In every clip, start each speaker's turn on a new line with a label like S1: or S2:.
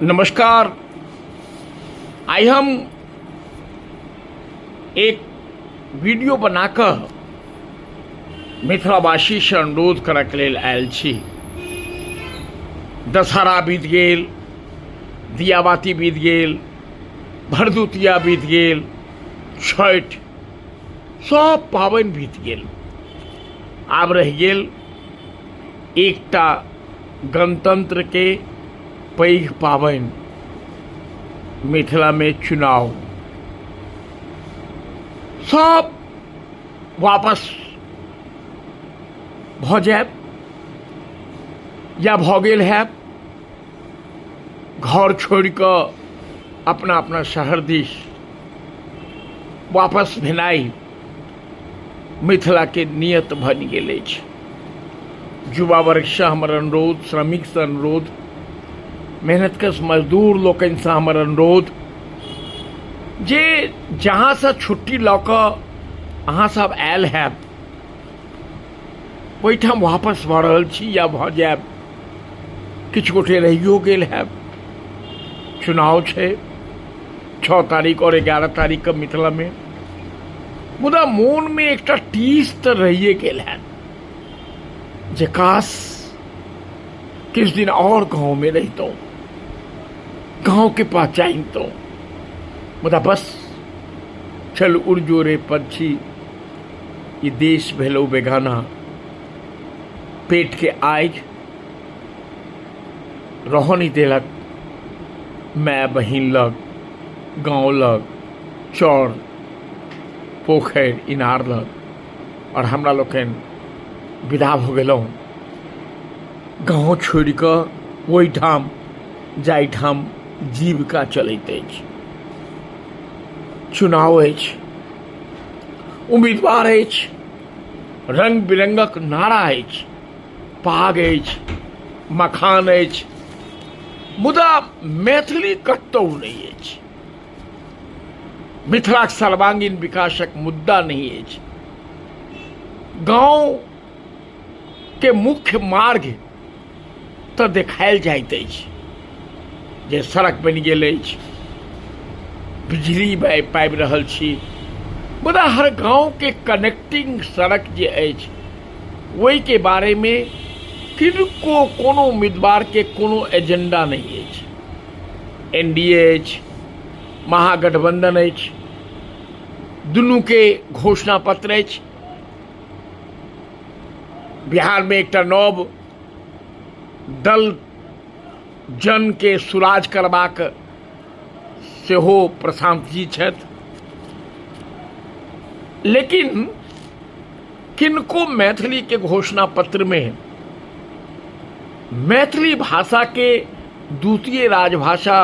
S1: नमस्कार। आइ हम एक वीडियो बनाकर मिथिलावासी से अनुरोध करक लेल आयल छी। दशहरा बीत गेल, दियाबाती बीत गेल, भरदुतिया बीत गेल, छठ सब पाबनि बीत गेल। आब रहि गेल एकटा गणतंत्र के पैघ पाबनि, मिथिला में चुनाव। सब वापस भ जायब या भ गेल हैब, घर छोड़ कऽ अपना अपना शहर दिस वापस भेनाइ मिथिला के नियत बनि गेल अछि। युवा वर्ग से हमर अनुरोध, श्रमिक से अनुरोध, मेहनतकश मजदूर लोकनि से हमर अनुरोध जे जहाँ से छुट्टी लऽ कऽ अहाँ सब आयल हैब, ओहिठाम वापस भऽ रहल छी या भऽ जायब। किछु गोटे रहियो गेल हैब। चुनाव छै 6 तारीख और 11 तारीख के मिथिला में। मुदा मोन में एकटा टीस तऽ रहिए गेल है जे काश किछु दिन और गांव में रहितौं, गांव के पहचानतौं। मुदा बस चल उड़जोरे पंछी, ये देश भेलौ बेगाना। पेट के आगि रहऽ नहीं देलक माय बहिन लग, गांव लग, चौर पोखरि इनार लग, और हमरा लोकनि विदा भ गेलहुँ गाँव छोड़ि कऽ ओहिठाम जाहिठाम जीविका चलैत अछि। चुनाव अछि, उम्मीदवार अछि, रंग बिरंगक नारा अछि, पाग अछि, मखान अछि, मुदा मैथिली कतहु नहि अछि। मिथिलाक सर्वांगीण विकासक मुद्दा नहीं अछि। गांव के मुख्य मार्ग तऽ देखायल जाइत अछि जे सड़क बनि गेल अछि, बिजली पाबि रहल छी, मुदा हर गांव के कनेक्टिंग सड़क जे अछि ओहि के बारे में किनको कोनो उम्मीदवार के कोनो एजेंडा नहीं अछि। एनडीए अछि, महागठबंधन अछि, दुनू के घोषणा पत्र अछि। बिहार में एकटा नव दल जन के सुराज करबाक सेहो प्रशांत जी छथि। लेकिन किनको मैथिली के घोषणा पत्र में मैथिली भाषा के द्वितीय राजभाषा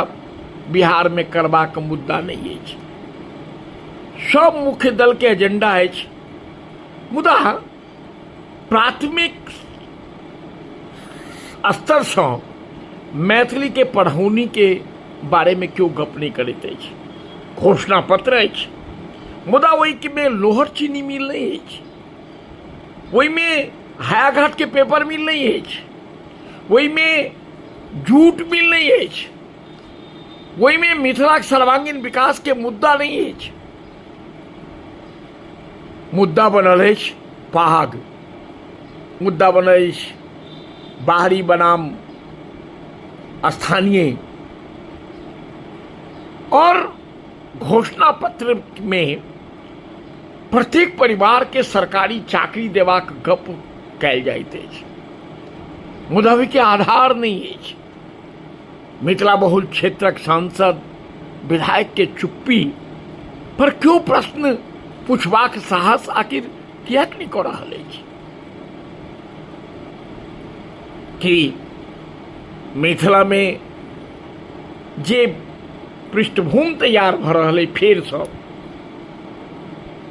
S1: बिहार में करबाक मुद्दा नहीं अछि। सब मुख्य दल के एजेंडा अछि, मुदा प्राथमिक स्तर से मैथिली के पढ़ौनी के बारे में क्यों गप नहीं करैत अछि। घोषणा पत्र अछि, मुदा ओहि में लोहर चीनी मिल नहीं अछि, ओहि में हायाघाट के पेपर मिल नहीं अछि, ओहि में जूट मिल नहीं अछि, ओहि में मिथिला के सर्वांगीण विकास के मुद्दा नहीं अछि। मुद्दा बनल अछि पाग, मुद्दा बनल अछि बाहरी बनाम स्थानीय, और घोषणा पत्र में प्रत्येक परिवार के सरकारी चाकरी देबाक गप कयल जाइत अछि, मुदा ओहि के आधार नहीं अछि। मिथिला बहुल क्षेत्रक सांसद विधायक के चुप्पी पर क्यों प्रश्न पूछबाक साहस आखिर किएक नहीं कऽ रहल अछि। कि मिथिला में जे पृष्ठभूमि तैयार भ रहल है, फेर सब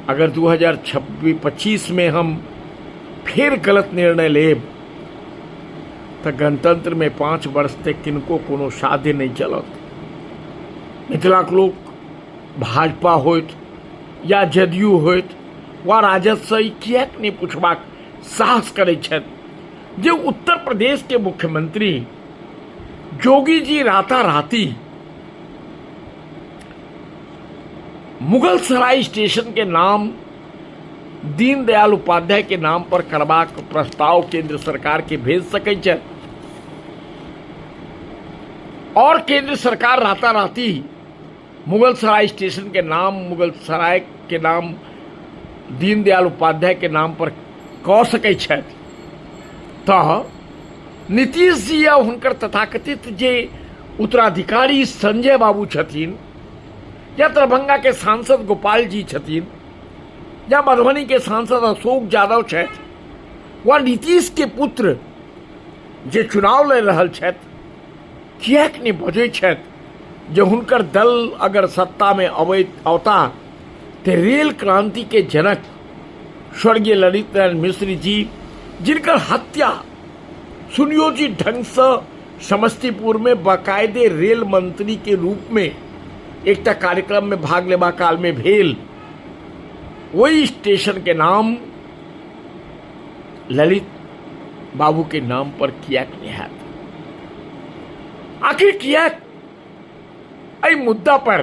S1: अगर 2025 में हम फिर गलत निर्णय लेब तो गणतंत्र में 5 वर्ष तक किनको कोनो साध्य नहीं चलत। मिथिला के लोक भाजपा होइत या जदयू होइत वा राजद से किएक नहीं पूछबाक साहस करैत छथि जे उत्तर प्रदेश के मुख्यमंत्री जोगी जी राताराती मुगल सराय स्टेशन के नाम दीनदयाल उपाध्याय के नाम पर करबाक प्रस्ताव केंद्र सरकार के भेज सकै छै, और केंद्र सरकार राताराती मुगल सराय स्टेशन के नाम मुगल सराय के नाम दीनदयाल उपाध्याय के नाम पर कऽ सकै छथि। तऽ नीतीश जी या हुनकर तथाकथित जे उत्तराधिकारी संजय बाबू छथिन, या दरभंगा के सांसद गोपाल जी छथिन, या मधुबनी के सांसद अशोक यादव छथि, वा नीतीश के पुत्र जे चुनाव लड़ रहल छथि, किएक नहि बजै छथि जे हुनकर दल अगर सत्ता में औता तो रेल क्रांति के जनक स्वर्गीय ललित नारायण मिश्र जी, जिनकर हत्या सुनियोजित ढंग से समस्तीपुर में बाकायदे रेल मंत्री के रूप में एक कार्यक्रम में भाग लेबा काल में भेल, वही स्टेशन के नाम ललित बाबू के नाम पर किएक नहीं है? आखिर किएक एहि मुद्दा पर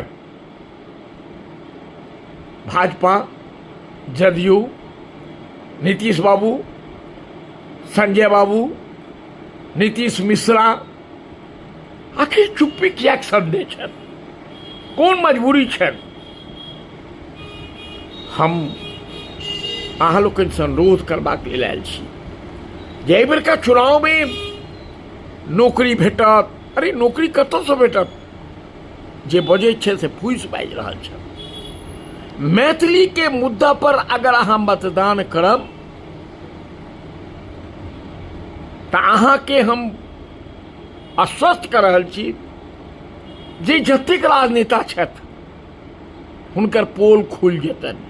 S1: भाजपा, जदयू, नीतीश बाबू, संजय बाबू, नीतीश मिश्रा आखिर चुप्पी किएक साधने छथि? कोन मजबूरी छनि? हम अहाँ लोकनि से अनुरोध करबाक लेल आयल छी जे एहि बेरका चुनाव में नौकरी भेटत। अरे नौकरी कतऽ से भेटत? जे बजै छै से फूसि बाजि रहल छै। मैथिली के मुद्दा पर अगर अहाँ मतदान करब तऽ अहाँके हम आश्वस्त कर रहल छी जे जतेक राजनेता छथि हुनकर पोल खुलि जेतनि।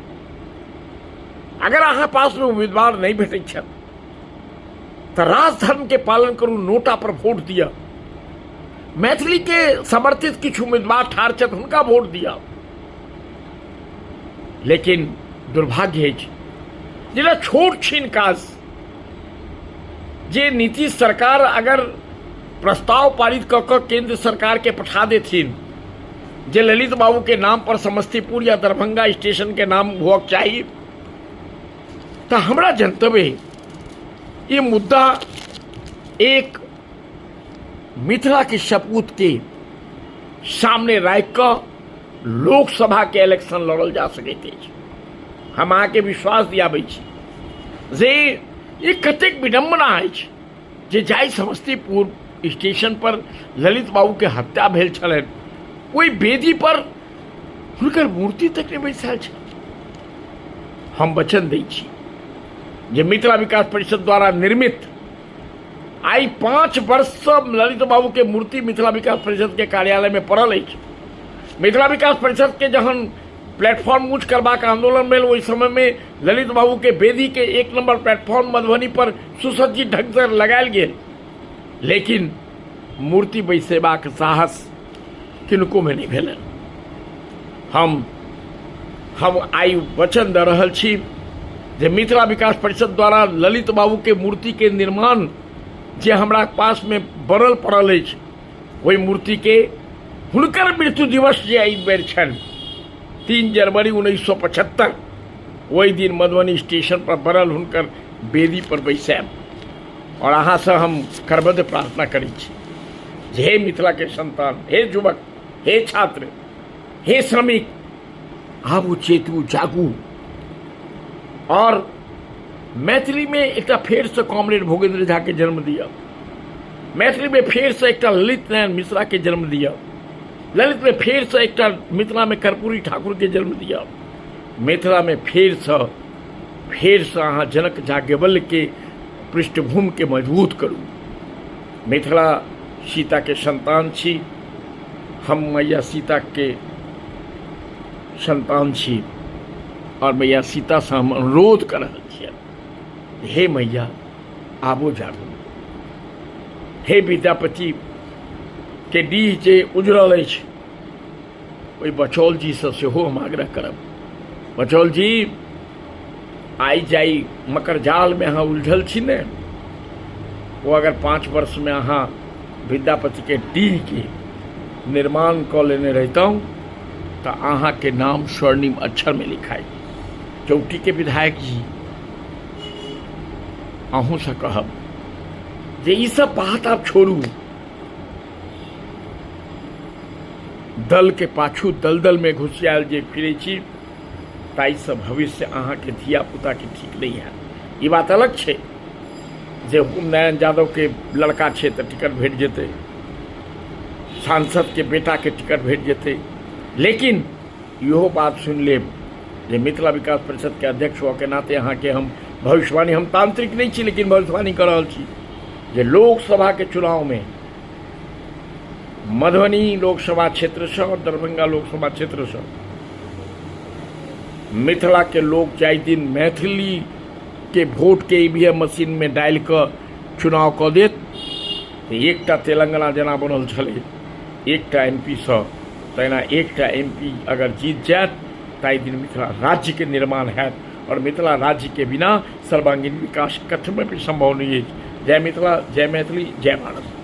S1: अगर अहाँ पास में उम्मीदवार नहीं भेटै छथि तऽ राजधर्म के पालन करू, नोटा पर वोट दिया। मैथिली के समर्थित किछु उम्मीदवार ठाढ़ छथि, हुनका वोट दिया। लेकिन दुर्भाग्य अछि जेना छोट छीन काज जे नीतीश सरकार अगर प्रस्ताव पारित कऽ कऽ केंद्र सरकार के पठा देथिन जे ललित बाबू के नाम पर समस्तीपुर या दरभंगा स्टेशन के नाम होक चाहिए, तो हमरा जनतव्य ये मुद्दा एक मिथिला के सपूत के सामने राखि कऽ लोकसभा के इलेक्शन लड़ल जा सकैत अछि। हम अहाँके विश्वास दियाबै छी जे ई कतेक विडम्बना अछि जे जाहि समस्तीपुर स्टेशन पर ललित बाबू के हत्या भेल छलनि, ओहि वेदी पर हुनकर मूर्ति तक नहि बैसायल छै। हम वचन दै छी जे मिथिला विकास परिषद द्वारा निर्मित आई 5 वर्ष से ललित बाबू के मूर्ति मिथिला विकास परिषद के कार्यालय में पड़ल अछि। मिथिला विकास परिषद के जहन प्लेटफॉर्म ऊंच करबाक आंदोलन भेल, ओहि समय में ललित बाबू के वेदी के 1 नंबर प्लेटफॉर्म मधुबनी पर सुसज्जित ढंग से लगायल गेल, लेकिन मूर्ति बैसेबाक साहस किनको में नहीं भेल। हम आई वचन दे रहल छी जे मिथिला विकास परिषद द्वारा ललित बाबू के मूर्ति के निर्माण जे हमरा पास में बनल पड़ल अछि, ओहि मूर्ति के हुनकर मृत्यु दिवस जे एहि बेर छनि 3 जनवरी 1975, ओहि दिन मधुबनी स्टेशन पर बनल हुनकर वेदी पर बैसायब। और अहाँ से हम करबद्ध प्रार्थना करै छी जे हे मिथिला के संतान, हे युवक, हे छात्र, हे श्रमिक, आबू चेतू, जागू और मैथिली में एक फेर से कॉमरेड भोगेंद्र झा के जन्म दिया। मैथिली में फेर से एक ललित नारायण मिश्रा के जन्म दिया। ललित में फेर से एक मिथिला में कर्पूरी ठाकुर के जन्म दिया। मिथिला में फेर से अहाँ जनक याज्ञवल्क्य के पृष्ठभूमि के मजबूत करू। मिथिला सीता के संतान छी, हम मैया सीता के संतान छी, और मैया सीता से हम अनुरोध कर रहल छियै, हे मैया आबो जागू। हे विद्यापति के डीह जे उजड़ल अछि, ओहि बचौल जी से सेहो हम आग्रह करब, बचौल जी आई जाई मकर जाल में अहाँ उलझल छी ने, वो अगर 5 वर्ष में अहाँ विद्यापति के डीह के निर्माण क लेने रहता हूँ तो अहाँ के नाम स्वर्णिम अक्षर में लिखाई। चौटी के विधायक जी अहूँ से कहब जे ई सब बात आप छोड़ू, दल के पाछू दलदल में घुसियाल जे फिरे छी ताई से भविष्य अहाँ के धिया पुता के ठीक नहीं है। ये बात अलग छे जे हुकुमनारायण यादव के लड़का छे तो टिकट भेट जेते, सांसद के बेटा के टिकट भेट जेते, लेकिन इहो बात सुन लेब जे मिथिला विकास परिषद के अध्यक्ष होके नाते अहाँ के हम भविष्यवाणी, हम तांत्रिक नहीं छी लेकिन भविष्यवाणी कर रहल छी जे लोकसभा के चुनाव में मधुबनी लोकसभा क्षेत्र से और दरभंगा लोकसभा क्षेत्र से मिथिला के लोग जाहि दिन मैथिली के वोट के ईवीएम मशीन में डाल कर चुनाव क देत तो एकटा तेलंगाना जना बनल छले एकटा एमपी से तहिना एकटा एमपी अगर जीत जायत ताहि दिन मिथिला राज्य के निर्माण हैत और मिथिला राज्य के बिना सर्वांगीण विकास कथम भी संभव नहीं है। जय मिथिला, जय मैथिली, जय भारत।